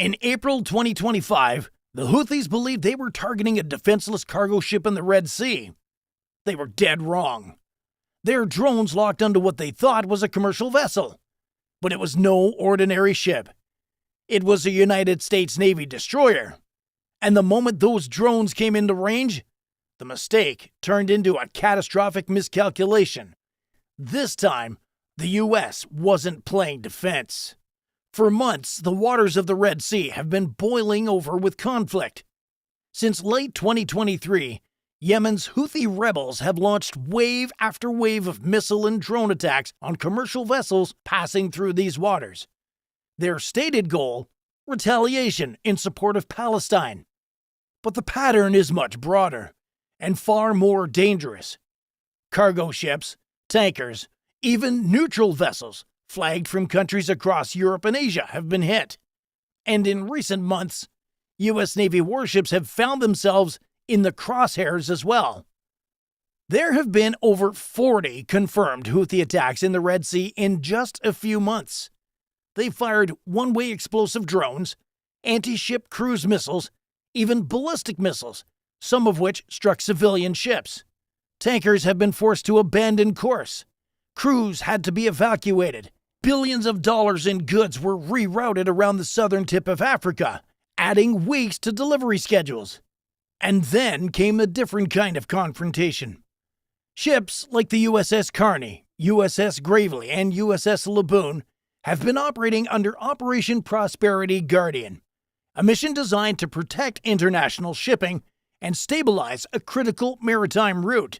In April 2025, the Houthis believed they were targeting a defenseless cargo ship in the Red Sea. They were dead wrong. Their drones locked onto what they thought was a commercial vessel, but it was no ordinary ship. It was a United States Navy destroyer. And the moment those drones came into range, the mistake turned into a catastrophic miscalculation. This time, the U.S. wasn't playing defense. For months, the waters of the Red Sea have been boiling over with conflict. Since late 2023, Yemen's Houthi rebels have launched wave after wave of missile and drone attacks on commercial vessels passing through these waters. Their stated goal? Retaliation in support of Palestine. But the pattern is much broader and far more dangerous. Cargo ships, tankers, even neutral vessels flagged from countries across Europe and Asia have been hit. And in recent months, U.S. Navy warships have found themselves in the crosshairs as well. There have been over 40 confirmed Houthi attacks in the Red Sea in just a few months. They fired one-way explosive drones, anti-ship cruise missiles, even ballistic missiles, some of which struck civilian ships. Tankers have been forced to abandon course. Crews had to be evacuated. Billions of dollars in goods were rerouted around the southern tip of Africa, adding weeks to delivery schedules. And then came a different kind of confrontation. Ships like the USS Carney, USS Gravely, and USS Laboon have been operating under Operation Prosperity Guardian, a mission designed to protect international shipping and stabilize a critical maritime route.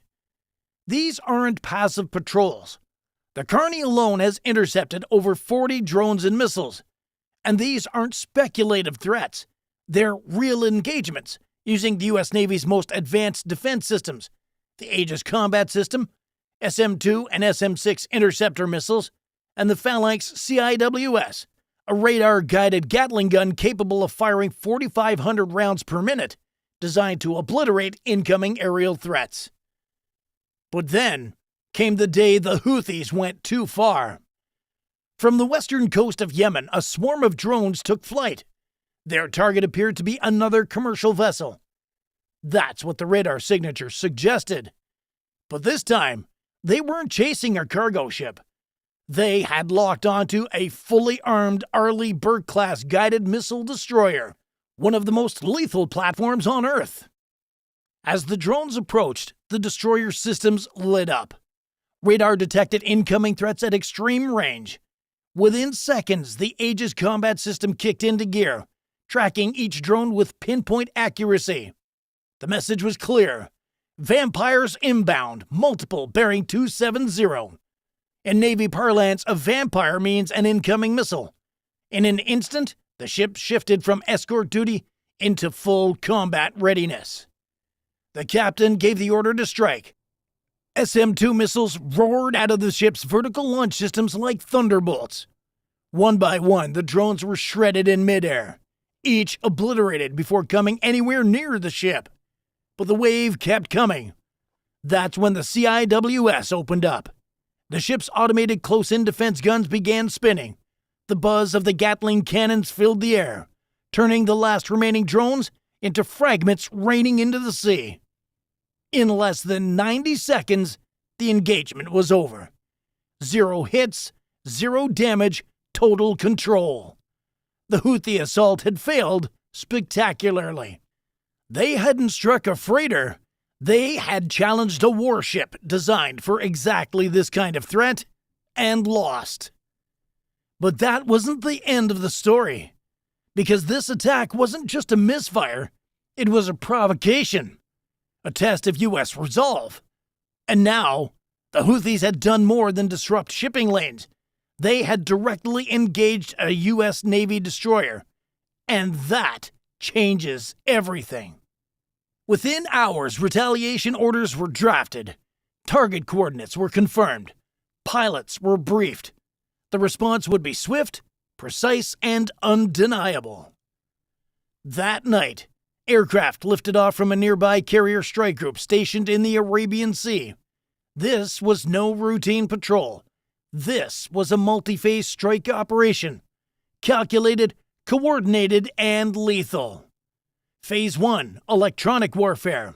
These aren't passive patrols. The Carney alone has intercepted over 40 drones and missiles. And these aren't speculative threats. They're real engagements using the U.S. Navy's most advanced defense systems, the Aegis Combat System, SM-2 and SM-6 interceptor missiles, and the Phalanx CIWS, a radar-guided Gatling gun capable of firing 4,500 rounds per minute, designed to obliterate incoming aerial threats. But then came the day the Houthis went too far. From the western coast of Yemen, a swarm of drones took flight. Their target appeared to be another commercial vessel. That's what the radar signature suggested. But this time, they weren't chasing a cargo ship. They had locked onto a fully armed Arleigh Burke-class guided missile destroyer, one of the most lethal platforms on Earth. As the drones approached, the destroyer systems lit up. Radar detected incoming threats at extreme range. Within seconds, the Aegis Combat System kicked into gear, tracking each drone with pinpoint accuracy. The message was clear. Vampires inbound, multiple bearing 270. In Navy parlance, a vampire means an incoming missile. In an instant, the ship shifted from escort duty into full combat readiness. The captain gave the order to strike. SM-2 missiles roared out of the ship's vertical launch systems like thunderbolts. One by one, the drones were shredded in midair, each obliterated before coming anywhere near the ship. But the wave kept coming. That's when the CIWS opened up. The ship's automated close-in defense guns began spinning. The buzz of the Gatling cannons filled the air, turning the last remaining drones into fragments raining into the sea. In less than 90 seconds, the engagement was over. 0 hits, 0 damage, total control. The Houthi assault had failed spectacularly. They hadn't struck a freighter. They had challenged a warship designed for exactly this kind of threat and lost. But that wasn't the end of the story, because this attack wasn't just a misfire, it was a provocation. A test of U.S. resolve. And now, the Houthis had done more than disrupt shipping lanes. They had directly engaged a U.S. Navy destroyer. And that changes everything. Within hours, retaliation orders were drafted. Target coordinates were confirmed. Pilots were briefed. The response would be swift, precise, and undeniable. That night, aircraft lifted off from a nearby carrier strike group stationed in the Arabian Sea. This was no routine patrol. This was a multi-phase strike operation, calculated, coordinated and lethal. Phase 1, electronic warfare.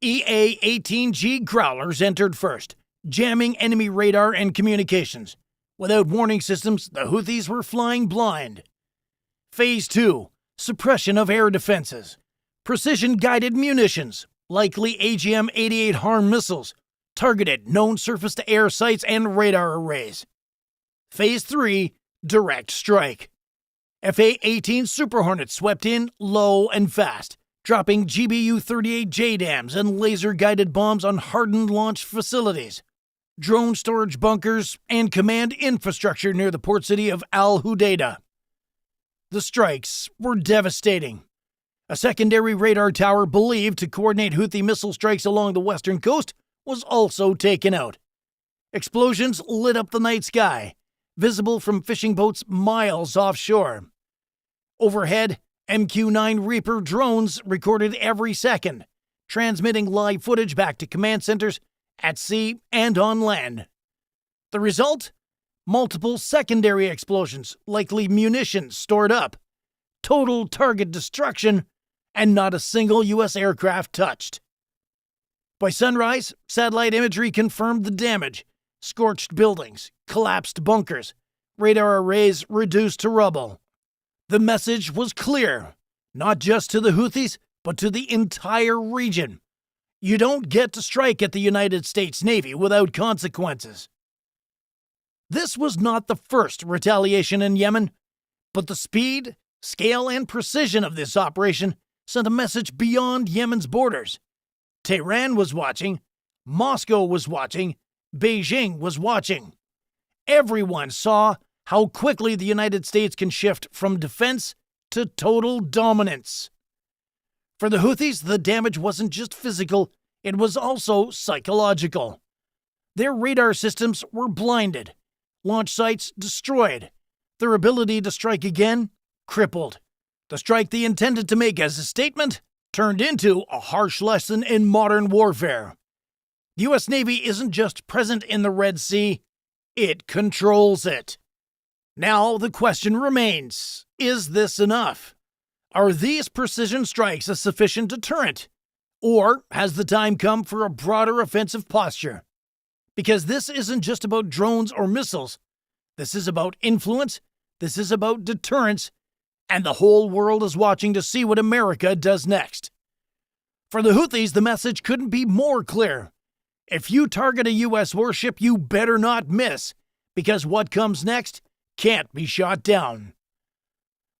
EA-18G Growlers entered first, jamming enemy radar and communications. Without warning systems, the Houthis were flying blind. Phase 2, suppression of air defenses. Precision-guided munitions, likely AGM-88 HARM missiles, targeted known surface-to-air sites and radar arrays. Phase 3, direct strike. FA-18 Super Hornets swept in low and fast, dropping GBU-38 JDAMs and laser-guided bombs on hardened launch facilities, drone storage bunkers, and command infrastructure near the port city of Al Hudaydah. The strikes were devastating. A secondary radar tower believed to coordinate Houthi missile strikes along the western coast was also taken out. Explosions lit up the night sky, visible from fishing boats miles offshore. Overhead, MQ-9 Reaper drones recorded every second, transmitting live footage back to command centers at sea and on land. The result? Multiple secondary explosions, likely munitions stored up, total target destruction, and not a single U.S. aircraft touched. By sunrise, satellite imagery confirmed the damage: scorched buildings, collapsed bunkers, radar arrays reduced to rubble. The message was clear, not just to the Houthis, but to the entire region. You don't get to strike at the United States Navy without consequences. This was not the first retaliation in Yemen, but the speed, scale, and precision of this operation sent a message beyond Yemen's borders. Tehran was watching, Moscow was watching, Beijing was watching. Everyone saw how quickly the United States can shift from defense to total dominance. For the Houthis, the damage wasn't just physical, it was also psychological. Their radar systems were blinded, launch sites destroyed, their ability to strike again crippled. The strike they intended to make as a statement turned into a harsh lesson in modern warfare. The U.S. Navy isn't just present in the Red Sea, it controls it. Now the question remains, is this enough? Are these precision strikes a sufficient deterrent? Or has the time come for a broader offensive posture? Because this isn't just about drones or missiles. This is about influence, this is about deterrence, and the whole world is watching to see what America does next. For the Houthis, the message couldn't be more clear. If you target a U.S. warship, you better not miss, because what comes next can't be shot down.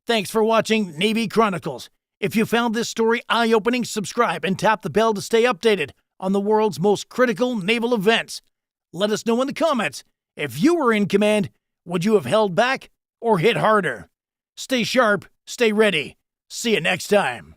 Thanks for watching Navy Chronicles. If you found this story eye-opening, subscribe and tap the bell to stay updated on the world's most critical naval events. Let us know in the comments, if you were in command, would you have held back or hit harder? Stay sharp, stay ready. See you next time.